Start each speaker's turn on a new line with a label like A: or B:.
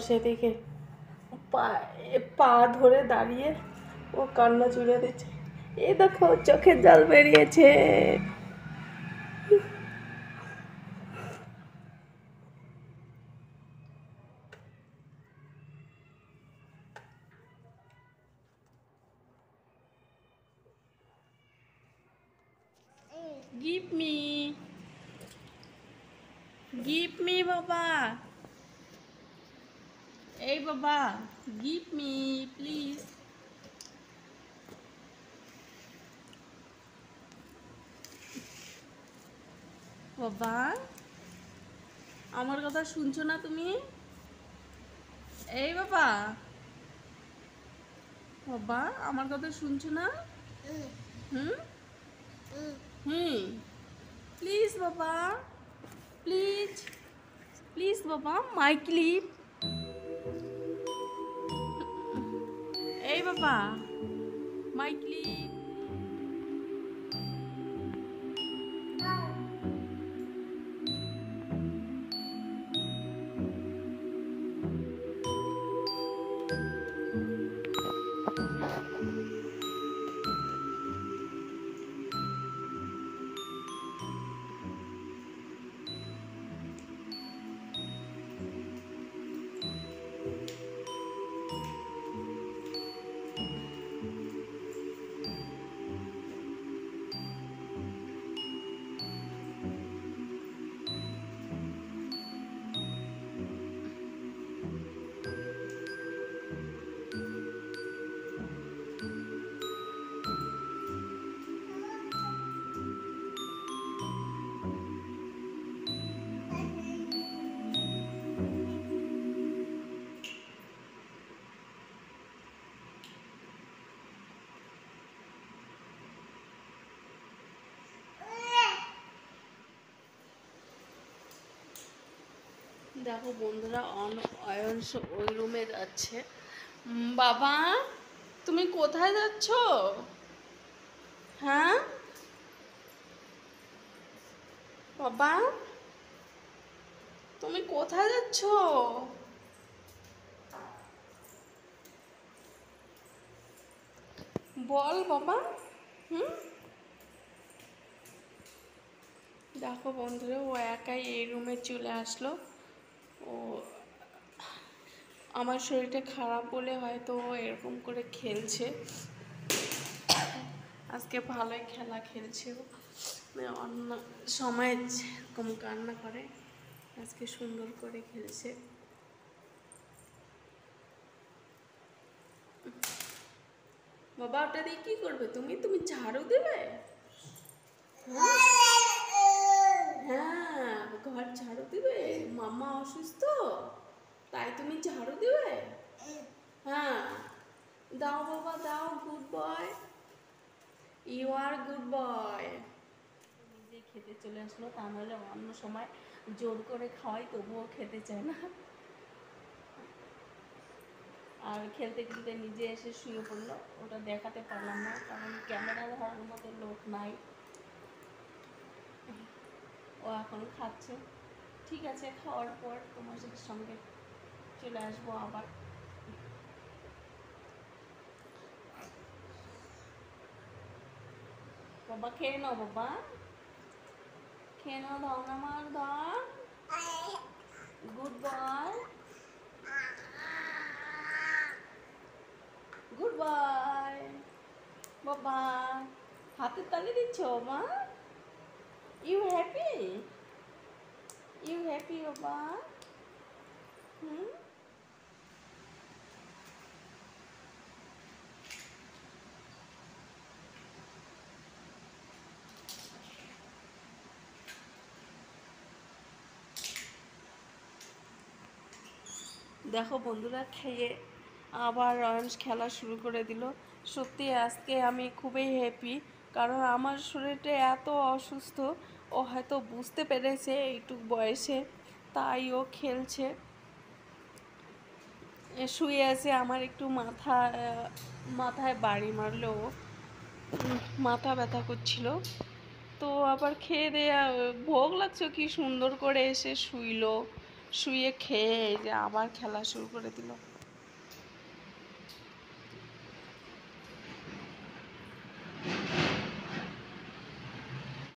A: সেদিকে পা পা ধরে দাঁড়িয়ে ও কান্না জুড়ে দিচ্ছে। এই দেখো চোখের জল বেরিয়েছে। Give me. Give me, বাবা। এই বাবা, give me, please. বাবা, আমার কথা শুনছো না তুমি? এই বাবা, বাবা আমার কথা শুনছো না? হুম হুম, প্লিজ বাবা, প্লিজ প্লিজ বাবা, মাই ক্লিপ। এই বাবা, মাই ক্লিপ। দেখো বন্ধুরা, অয়ন ওই রুমে যাচ্ছে। বাবা, তুমি কোথায় যাচ্ছ? হ্যাঁ বাবা, তুমি কোথায় যাচ্ছ? বল বাবা। হুম, দেখো বন্ধুরা, ও একাই এই রুমে চলে আসলো। ও আমার শরীরটা খারাপ বলে হয়তো ও এরকম করে খেলছে। আজকে ভালোই খেলা খেলছে ও। অন্য সময় এরকম কান্না করে, আজকে সুন্দর করে খেলছে। বাবা, ওটা দিয়ে কি করবে তুমি? তুমি ঝাড়ু দেবে? হ্যাঁ, ঘর ঝাড়ু দিবে। মামা অসুস্থ, তাই তুমি ঝাড়ু দিবে? হ্যাঁ, দাও বাবা দাও, good boy, you are good boy. নিজে খেতে চলে আসলো, তা নাহলে অন্য সময় জোর করে খাওয়াই তবুও খেতে চায় না। আর খেলতে খেলতে নিজে এসে শুয়ে পড়লো। ওটা দেখাতে পারলাম না, কারণ ক্যামেরা ধরার মতো লোক নাই। ও এখন খাচ্ছে। ঠিক আছে, খাওয়ার পর তোমার সঙ্গে চলে আসবো আবার। বাবা খেয়ে নাও, বাবা খেয়ে নাও, দাও না আমার, দাও। গুড বয়, গুড বয় বাবা। হাতের তালি দিচ্ছ মা? You happy? ইউ হ্যাপি বাবা? হুম, দেখো বন্ধুরা, খেয়ে আবার অয়ন্স খেলা শুরু করে দিল। সত্যি আজকে আমি খুবই হ্যাপি, কারণ আমার শরীরটা এত অসুস্থ। ও হয়তো বুঝতে পেরেছে এইটুকু বয়সে, তাই ও খেলছে। শুয়ে আছে, আমার একটু মাথায় বাড়ি মারলো। মাথা ব্যথা করছিল, তো আবার খেয়ে দেয়া ভোগ লাগছে, কি সুন্দর করে এসে শুইলো। শুয়ে খেয়ে এই যে আবার খেলা শুরু করে দিল।